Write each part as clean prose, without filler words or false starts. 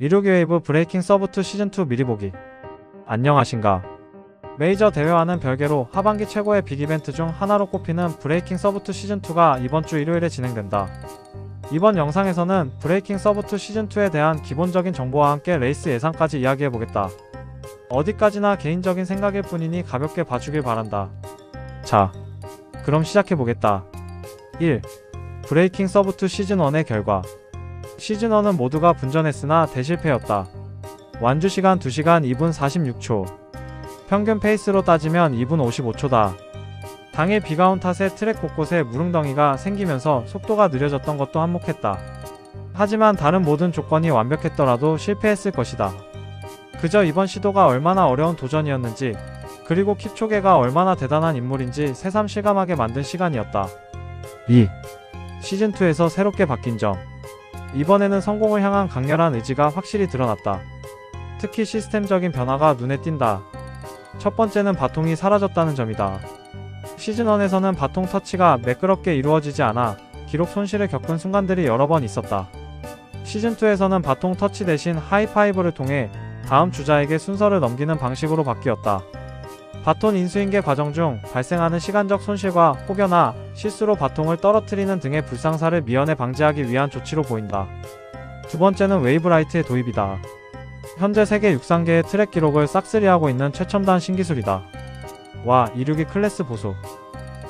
이루기 웨이브 브레이킹 서브2 시즌2 미리 보기. 안녕하신가. 메이저 대회와는 별개로 하반기 최고의 빅 이벤트 중 하나로 꼽히는 브레이킹 서브2 시즌2가 이번 주 일요일에 진행된다. 이번 영상에서는 브레이킹 서브2 시즌2에 대한 기본적인 정보와 함께 레이스 예상까지 이야기해보겠다. 어디까지나 개인적인 생각일 뿐이니 가볍게 봐주길 바란다. 자, 그럼 시작해보겠다. 1. 브레이킹 서브2 시즌1의 결과. 시즌1은 모두가 분전했으나 대실패였다. 완주시간 2시간 2분 46초. 평균 페이스로 따지면 2분 55초다. 당일 비가 온 탓에 트랙 곳곳에 무릉덩이가 생기면서 속도가 느려졌던 것도 한몫했다. 하지만 다른 모든 조건이 완벽했더라도 실패했을 것이다. 그저 이번 시도가 얼마나 어려운 도전이었는지, 그리고 킵초게가 얼마나 대단한 인물인지 새삼 실감하게 만든 시간이었다. 2. 시즌2에서 새롭게 바뀐 점. 이번에는 성공을 향한 강렬한 의지가 확실히 드러났다. 특히 시스템적인 변화가 눈에 띈다. 첫 번째는 바통이 사라졌다는 점이다. 시즌1에서는 바통 터치가 매끄럽게 이루어지지 않아 기록 손실을 겪은 순간들이 여러 번 있었다. 시즌2에서는 바통 터치 대신 하이파이브를 통해 다음 주자에게 순서를 넘기는 방식으로 바뀌었다. 바톤 인수인계 과정 중 발생하는 시간적 손실과 혹여나 실수로 바통을 떨어뜨리는 등의 불상사를 미연에 방지하기 위한 조치로 보인다. 두 번째는 웨이브라이트의 도입이다. 현재 세계 63개의 트랙 기록을 싹쓸이하고 있는 최첨단 신기술이다. 와, 이륙이 클래스 보소.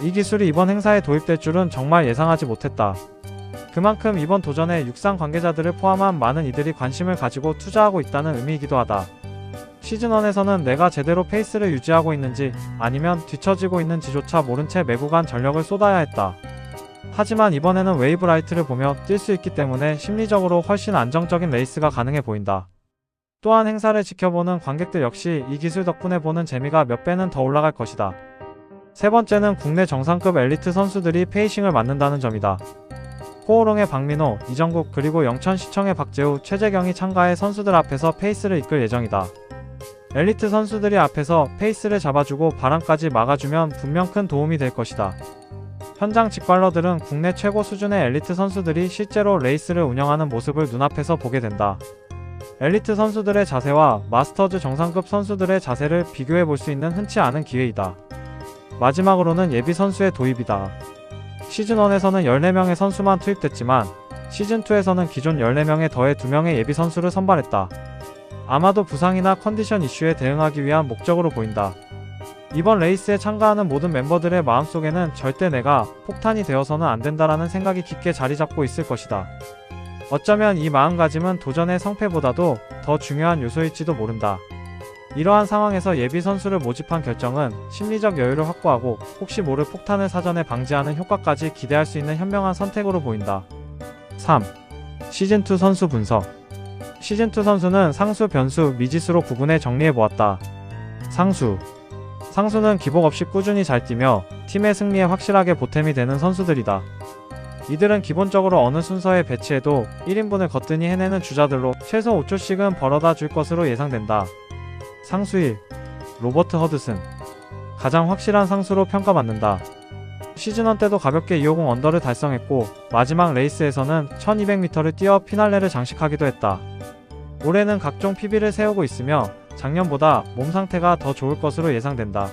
이 기술이 이번 행사에 도입될 줄은 정말 예상하지 못했다. 그만큼 이번 도전에 육상 관계자들을 포함한 많은 이들이 관심을 가지고 투자하고 있다는 의미이기도 하다. 시즌1에서는 내가 제대로 페이스를 유지하고 있는지 아니면 뒤처지고 있는지조차 모른 채 매구간 전력을 쏟아야 했다. 하지만 이번에는 웨이브라이트를 보며 뛸 수 있기 때문에 심리적으로 훨씬 안정적인 레이스가 가능해 보인다. 또한 행사를 지켜보는 관객들 역시 이 기술 덕분에 보는 재미가 몇 배는 더 올라갈 것이다. 세 번째는 국내 정상급 엘리트 선수들이 페이싱을 맡는다는 점이다. 호호롱의 박민호, 이정국 그리고 영천시청의 박재우, 최재경이 참가해 선수들 앞에서 페이스를 이끌 예정이다. 엘리트 선수들이 앞에서 페이스를 잡아주고 바람까지 막아주면 분명 큰 도움이 될 것이다. 현장 직관러들은 국내 최고 수준의 엘리트 선수들이 실제로 레이스를 운영하는 모습을 눈앞에서 보게 된다. 엘리트 선수들의 자세와 마스터즈 정상급 선수들의 자세를 비교해 볼 수 있는 흔치 않은 기회이다. 마지막으로는 예비 선수의 도입이다. 시즌1에서는 14명의 선수만 투입됐지만 시즌2에서는 기존 14명에 더해 2명의 예비 선수를 선발했다. 아마도 부상이나 컨디션 이슈에 대응하기 위한 목적으로 보인다. 이번 레이스에 참가하는 모든 멤버들의 마음속에는 절대 내가 폭탄이 되어서는 안 된다라는 생각이 깊게 자리 잡고 있을 것이다. 어쩌면 이 마음가짐은 도전의 성패보다도 더 중요한 요소일지도 모른다. 이러한 상황에서 예비 선수를 모집한 결정은 심리적 여유를 확보하고 혹시 모를 폭탄을 사전에 방지하는 효과까지 기대할 수 있는 현명한 선택으로 보인다. 3. 시즌2 선수 분석. 시즌2 선수는 상수, 변수, 미지수로 구분해 정리해보았다. 상수는 기복 없이 꾸준히 잘 뛰며 팀의 승리에 확실하게 보탬이 되는 선수들이다. 이들은 기본적으로 어느 순서에 배치해도 1인분을 거뜬히 해내는 주자들로 최소 5초씩은 벌어다 줄 것으로 예상된다. 상수 1. 로버트 허드슨. 가장 확실한 상수로 평가받는다. 시즌1 때도 가볍게 250 언더를 달성했고 마지막 레이스에서는 1200m를 뛰어 피날레를 장식하기도 했다. 올해는 각종 PB를 세우고 있으며 작년보다 몸 상태가 더 좋을 것으로 예상된다.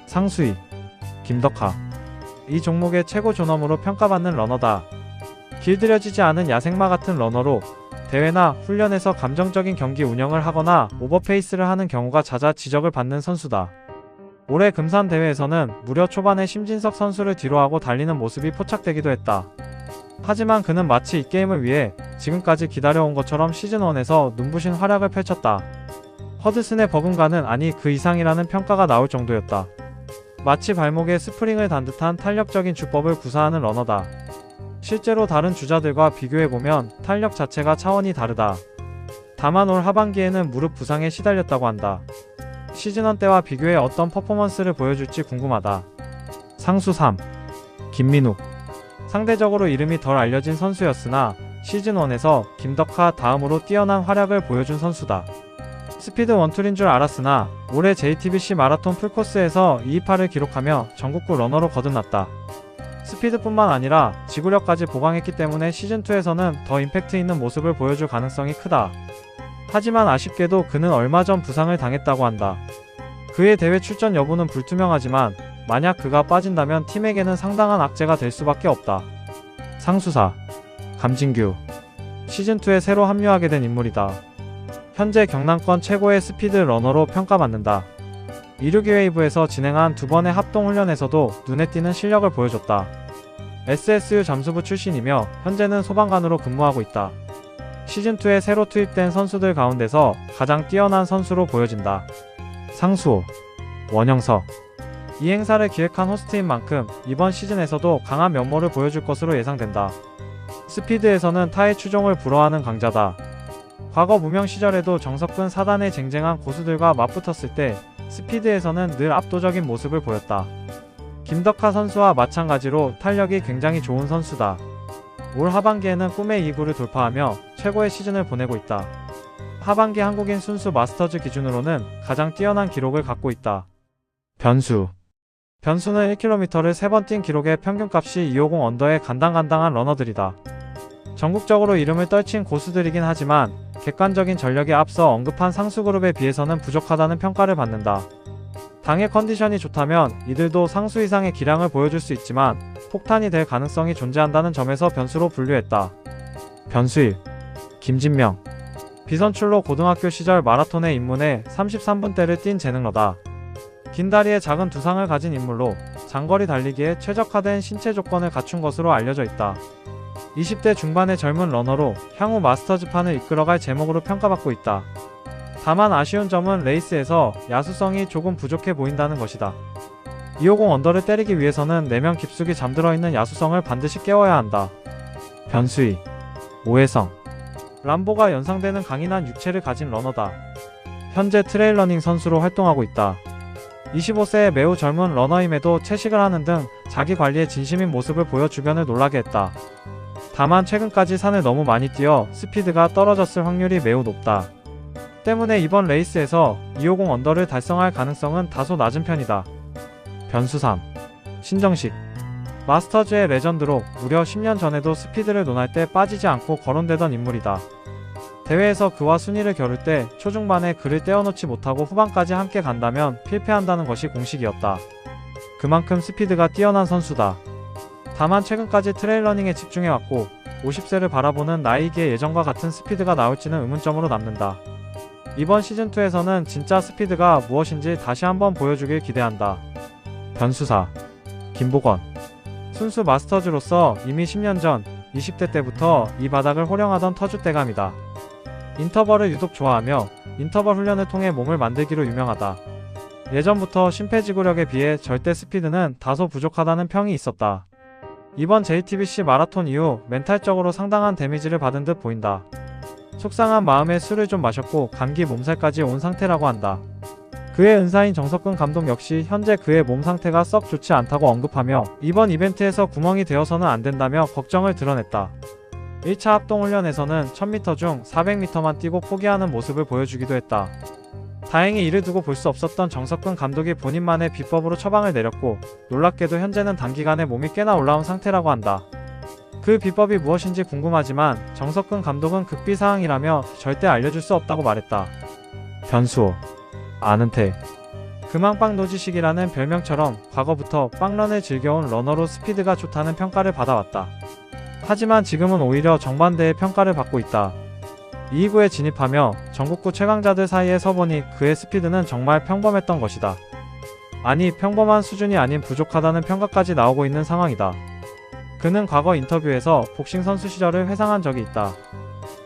상수 2. 김덕하. 이 종목의 최고 존엄으로 평가받는 러너다. 길들여지지 않은 야생마 같은 러너로 대회나 훈련에서 감정적인 경기 운영을 하거나 오버페이스를 하는 경우가 잦아 지적을 받는 선수다. 올해 금산 대회에서는 무려 초반에 심진석 선수를 뒤로하고 달리는 모습이 포착되기도 했다. 하지만 그는 마치 이 게임을 위해 지금까지 기다려온 것처럼 시즌1에서 눈부신 활약을 펼쳤다. 허드슨의 버금가는 아니 그 이상이라는 평가가 나올 정도였다. 마치 발목에 스프링을 단 듯한 탄력적인 주법을 구사하는 러너다. 실제로 다른 주자들과 비교해보면 탄력 자체가 차원이 다르다. 다만 올 하반기에는 무릎 부상에 시달렸다고 한다. 시즌1 때와 비교해 어떤 퍼포먼스를 보여줄지 궁금하다. 상수 3. 김민욱. 상대적으로 이름이 덜 알려진 선수였으나 시즌1에서 김덕하 다음으로 뛰어난 활약을 보여준 선수다. 스피드 원툴인 줄 알았으나 올해 JTBC 마라톤 풀코스에서 228을 기록하며 전국구 러너로 거듭났다. 스피드뿐만 아니라 지구력까지 보강했기 때문에 시즌2에서는 더 임팩트 있는 모습을 보여줄 가능성이 크다. 하지만 아쉽게도 그는 얼마 전 부상을 당했다고 한다. 그의 대회 출전 여부는 불투명하지만 만약 그가 빠진다면 팀에게는 상당한 악재가 될 수밖에 없다. 상수사 감진규 시즌2에 새로 합류하게 된 인물이다. 현재 경남권 최고의 스피드 러너로 평가받는다. 26기 웨이브에서 진행한 두 번의 합동훈련에서도 눈에 띄는 실력을 보여줬다. SSU 잠수부 출신이며 현재는 소방관으로 근무하고 있다. 시즌2에 새로 투입된 선수들 가운데서 가장 뛰어난 선수로 보여진다. 상수호 원영석 이 행사를 기획한 호스트인 만큼 이번 시즌에서도 강한 면모를 보여줄 것으로 예상된다. 스피드에서는 타의 추종을 불허하는 강자다. 과거 무명 시절에도 정석근 사단의 쟁쟁한 고수들과 맞붙었을 때 스피드에서는 늘 압도적인 모습을 보였다. 김덕하 선수와 마찬가지로 탄력이 굉장히 좋은 선수다. 올 하반기에는 꿈의 2구를 돌파하며 최고의 시즌을 보내고 있다. 하반기 한국인 순수 마스터즈 기준으로는 가장 뛰어난 기록을 갖고 있다. 변수는 1km를 3번 뛴 기록의 평균값이 250 언더의 간당간당한 러너들이다. 전국적으로 이름을 떨친 고수들이긴 하지만 객관적인 전력에 앞서 언급한 상수그룹에 비해서는 부족하다는 평가를 받는다. 당의 컨디션이 좋다면 이들도 상수 이상의 기량을 보여줄 수 있지만 폭탄이 될 가능성이 존재한다는 점에서 변수로 분류했다. 변수 1. 김진명 비선출로 고등학교 시절 마라톤에 입문해 33분대를 뛴 재능러다. 긴 다리에 작은 두상을 가진 인물로 장거리 달리기에 최적화된 신체 조건을 갖춘 것으로 알려져 있다. 20대 중반의 젊은 러너로 향후 마스터즈판을 이끌어갈 제목으로 평가받고 있다. 다만 아쉬운 점은 레이스에서 야수성이 조금 부족해 보인다는 것이다. 250 언더를 때리기 위해서는 내면 깊숙이 잠들어 있는 야수성을 반드시 깨워야 한다. 변수 2. 오해성 람보가 연상되는 강인한 육체를 가진 러너다. 현재 트레일러닝 선수로 활동하고 있다. 25세의 매우 젊은 러너임에도 채식을 하는 등 자기 관리에 진심인 모습을 보여 주변을 놀라게 했다. 다만 최근까지 산을 너무 많이 뛰어 스피드가 떨어졌을 확률이 매우 높다. 때문에 이번 레이스에서 250 언더를 달성할 가능성은 다소 낮은 편이다. 변수 3. 신정식 마스터즈의 레전드로 무려 10년 전에도 스피드를 논할 때 빠지지 않고 거론되던 인물이다. 대회에서 그와 순위를 겨룰 때 초중반에 그를 떼어놓지 못하고 후반까지 함께 간다면 필패한다는 것이 공식이었다. 그만큼 스피드가 뛰어난 선수다. 다만 최근까지 트레일러닝에 집중해왔고 50세를 바라보는 나이기에 예전과 같은 스피드가 나올지는 의문점으로 남는다. 이번 시즌2에서는 진짜 스피드가 무엇인지 다시 한번 보여주길 기대한다. 변수 4. 김보건 순수 마스터즈로서 이미 10년 전 20대 때부터 이 바닥을 호령하던 터줏대감이다. 인터벌을 유독 좋아하며 인터벌 훈련을 통해 몸을 만들기로 유명하다. 예전부터 심폐지구력에 비해 절대 스피드는 다소 부족하다는 평이 있었다. 이번 JTBC 마라톤 이후 멘탈적으로 상당한 데미지를 받은 듯 보인다. 속상한 마음에 술을 좀 마셨고 감기 몸살까지 온 상태라고 한다. 그의 은사인 정석근 감독 역시 현재 그의 몸 상태가 썩 좋지 않다고 언급하며 이번 이벤트에서 구멍이 되어서는 안 된다며 걱정을 드러냈다. 1차 합동훈련에서는 1000m 중 400m만 뛰고 포기하는 모습을 보여주기도 했다. 다행히 이를 두고 볼 수 없었던 정석근 감독이 본인만의 비법으로 처방을 내렸고 놀랍게도 현재는 단기간에 몸이 꽤나 올라온 상태라고 한다. 그 비법이 무엇인지 궁금하지만 정석근 감독은 극비사항이라며 절대 알려줄 수 없다고 말했다. 변수 5. 아는태 금왕빵 노지식이라는 별명처럼 과거부터 빵런을 즐겨온 러너로 스피드가 좋다는 평가를 받아왔다. 하지만 지금은 오히려 정반대의 평가를 받고 있다. 2위구에 진입하며 전국구 최강자들 사이에 서보니 그의 스피드는 정말 평범했던 것이다. 아니 평범한 수준이 아닌 부족하다는 평가까지 나오고 있는 상황이다. 그는 과거 인터뷰에서 복싱 선수 시절을 회상한 적이 있다.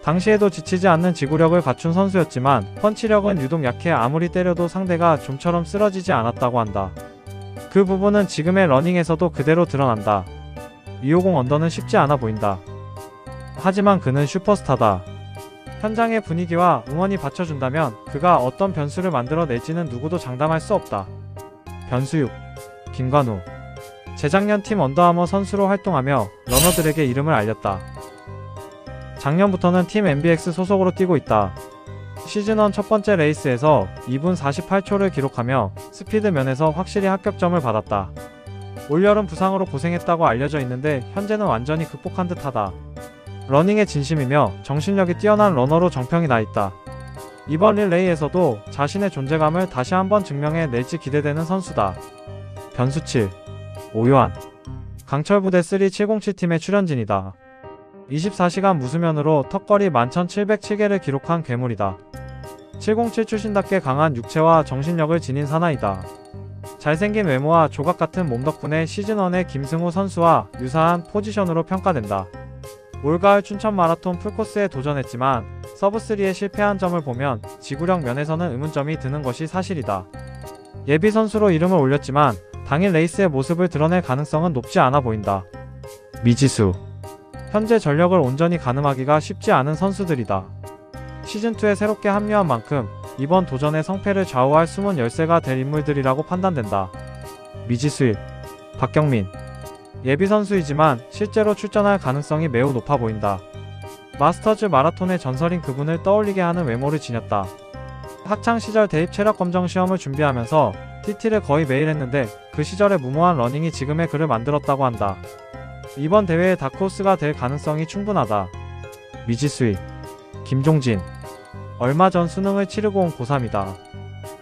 당시에도 지치지 않는 지구력을 갖춘 선수였지만 펀치력은 유독 약해 아무리 때려도 상대가 좀처럼 쓰러지지 않았다고 한다. 그 부분은 지금의 러닝에서도 그대로 드러난다. 250 언더는 쉽지 않아 보인다. 하지만 그는 슈퍼스타다. 현장의 분위기와 응원이 받쳐준다면 그가 어떤 변수를 만들어낼지는 누구도 장담할 수 없다. 변수 6. 김관우 재작년 팀 언더아머 선수로 활동하며 러너들에게 이름을 알렸다. 작년부터는 팀 MBX 소속으로 뛰고 있다. 시즌1 첫번째 레이스에서 2분 48초를 기록하며 스피드 면에서 확실히 합격점을 받았다. 올여름 부상으로 고생했다고 알려져 있는데 현재는 완전히 극복한 듯하다. 러닝에 진심이며 정신력이 뛰어난 러너로 정평이 나있다. 이번 릴레이에서도 자신의 존재감을 다시 한번 증명해낼지 기대되는 선수다. 변수 7. 오요한. 강철부대 3707팀의 출연진이다. 24시간 무수면으로 턱걸이 11,707개를 기록한 괴물이다. 707 출신답게 강한 육체와 정신력을 지닌 사나이다. 잘생긴 외모와 조각같은 몸 덕분에 시즌1의 김승우 선수와 유사한 포지션으로 평가된다. 올가을 춘천 마라톤 풀코스에 도전했지만 서브3에 실패한 점을 보면 지구력 면에서는 의문점이 드는 것이 사실이다. 예비 선수로 이름을 올렸지만 당일 레이스의 모습을 드러낼 가능성은 높지 않아 보인다. 미지수. 현재 전력을 온전히 가늠하기가 쉽지 않은 선수들이다. 시즌2에 새롭게 합류한 만큼 이번 도전의 성패를 좌우할 숨은 열쇠가 될 인물들이라고 판단된다. 미지수 1. 박경민. 예비 선수이지만 실제로 출전할 가능성이 매우 높아 보인다. 마스터즈 마라톤의 전설인 그분을 떠올리게 하는 외모를 지녔다. 학창시절 대입 체력 검정 시험을 준비하면서 TT를 거의 매일 했는데 그 시절의 무모한 러닝이 지금의 그를 만들었다고 한다. 이번 대회의 다크호스가 될 가능성이 충분하다. 미지수 2. 김종진. 얼마 전 수능을 치르고 온 고3이다.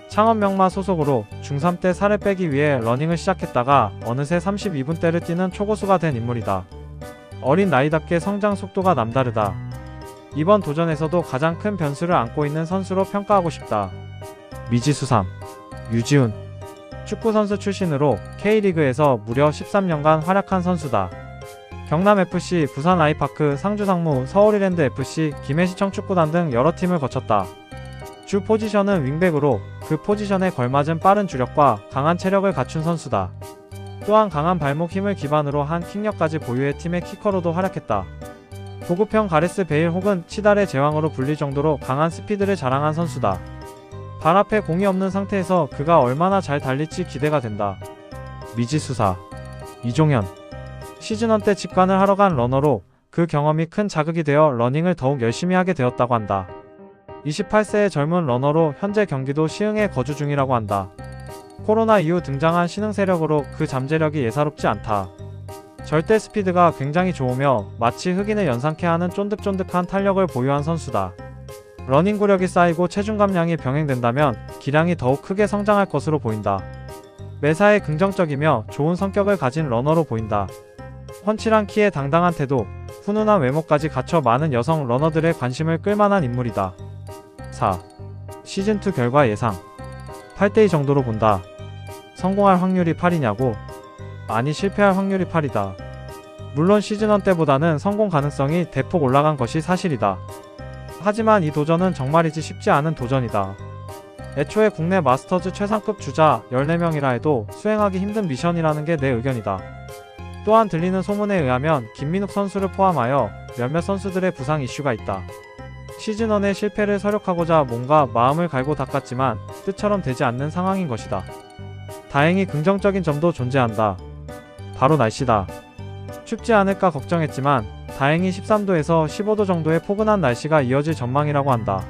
창업명마 소속으로 중3 때 살을 빼기 위해 러닝을 시작했다가 어느새 32분대를 뛰는 초고수가 된 인물이다. 어린 나이답게 성장 속도가 남다르다. 이번 도전에서도 가장 큰 변수를 안고 있는 선수로 평가하고 싶다. 미지수 3. 유지훈. 축구선수 출신으로 K리그에서 무려 13년간 활약한 선수다. 경남FC, 부산아이파크, 상주상무, 서울이랜드FC, 김해시청 축구단 등 여러 팀을 거쳤다. 주 포지션은 윙백으로 그 포지션에 걸맞은 빠른 주력과 강한 체력을 갖춘 선수다. 또한 강한 발목 힘을 기반으로 한 킥력까지 보유해 팀의 키커로도 활약했다. 고급형 가레스 베일 혹은 치달의 제왕으로 불릴 정도로 강한 스피드를 자랑한 선수다. 발 앞에 공이 없는 상태에서 그가 얼마나 잘 달릴지 기대가 된다. 미지수 4. 이종현. 시즌1 때 직관을 하러 간 러너로 그 경험이 큰 자극이 되어 러닝을 더욱 열심히 하게 되었다고 한다. 28세의 젊은 러너로 현재 경기도 시흥에 거주 중이라고 한다. 코로나 이후 등장한 신흥 세력으로 그 잠재력이 예사롭지 않다. 절대 스피드가 굉장히 좋으며 마치 흑인을 연상케 하는 쫀득쫀득한 탄력을 보유한 선수다. 러닝 구력이 쌓이고 체중 감량이 병행된다면 기량이 더욱 크게 성장할 것으로 보인다. 매사에 긍정적이며 좋은 성격을 가진 러너로 보인다. 훤칠한 키에 당당한 태도, 훈훈한 외모까지 갖춰 많은 여성 러너들의 관심을 끌만한 인물이다. 4. 시즌2 결과 예상. 8대2 정도로 본다. 성공할 확률이 8이냐고? 아니, 실패할 확률이 8이다. 물론 시즌1 때보다는 성공 가능성이 대폭 올라간 것이 사실이다. 하지만 이 도전은 정말이지 쉽지 않은 도전이다. 애초에 국내 마스터즈 최상급 주자 14명이라 해도 수행하기 힘든 미션이라는 게 내 의견이다. 또한 들리는 소문에 의하면 김민욱 선수를 포함하여 몇몇 선수들의 부상 이슈가 있다. 시즌1의 실패를 서력하고자 뭔가 마음을 갈고 닦았지만 뜻처럼 되지 않는 상황인 것이다. 다행히 긍정적인 점도 존재한다. 바로 날씨다. 춥지 않을까 걱정했지만 다행히 13도에서 15도 정도의 포근한 날씨가 이어질 전망이라고 한다.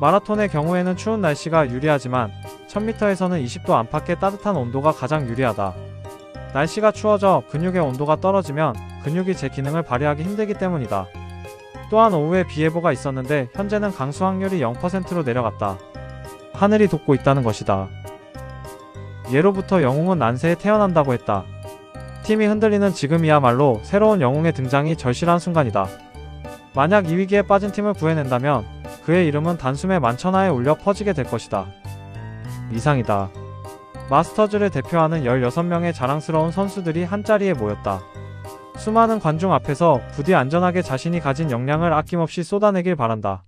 마라톤의 경우에는 추운 날씨가 유리하지만 1000m에서는 20도 안팎의 따뜻한 온도가 가장 유리하다. 날씨가 추워져 근육의 온도가 떨어지면 근육이 제 기능을 발휘하기 힘들기 때문이다. 또한 오후에 비 예보가 있었는데 현재는 강수 확률이 0%로 내려갔다. 하늘이 돕고 있다는 것이다. 예로부터 영웅은 난세에 태어난다고 했다. 팀이 흔들리는 지금이야말로 새로운 영웅의 등장이 절실한 순간이다. 만약 이 위기에 빠진 팀을 구해낸다면 그의 이름은 단숨에 만천하에 울려 퍼지게 될 것이다. 이상이다. 마스터즈를 대표하는 16명의 자랑스러운 선수들이 한자리에 모였다. 수많은 관중 앞에서 부디 안전하게 자신이 가진 역량을 아낌없이 쏟아내길 바란다.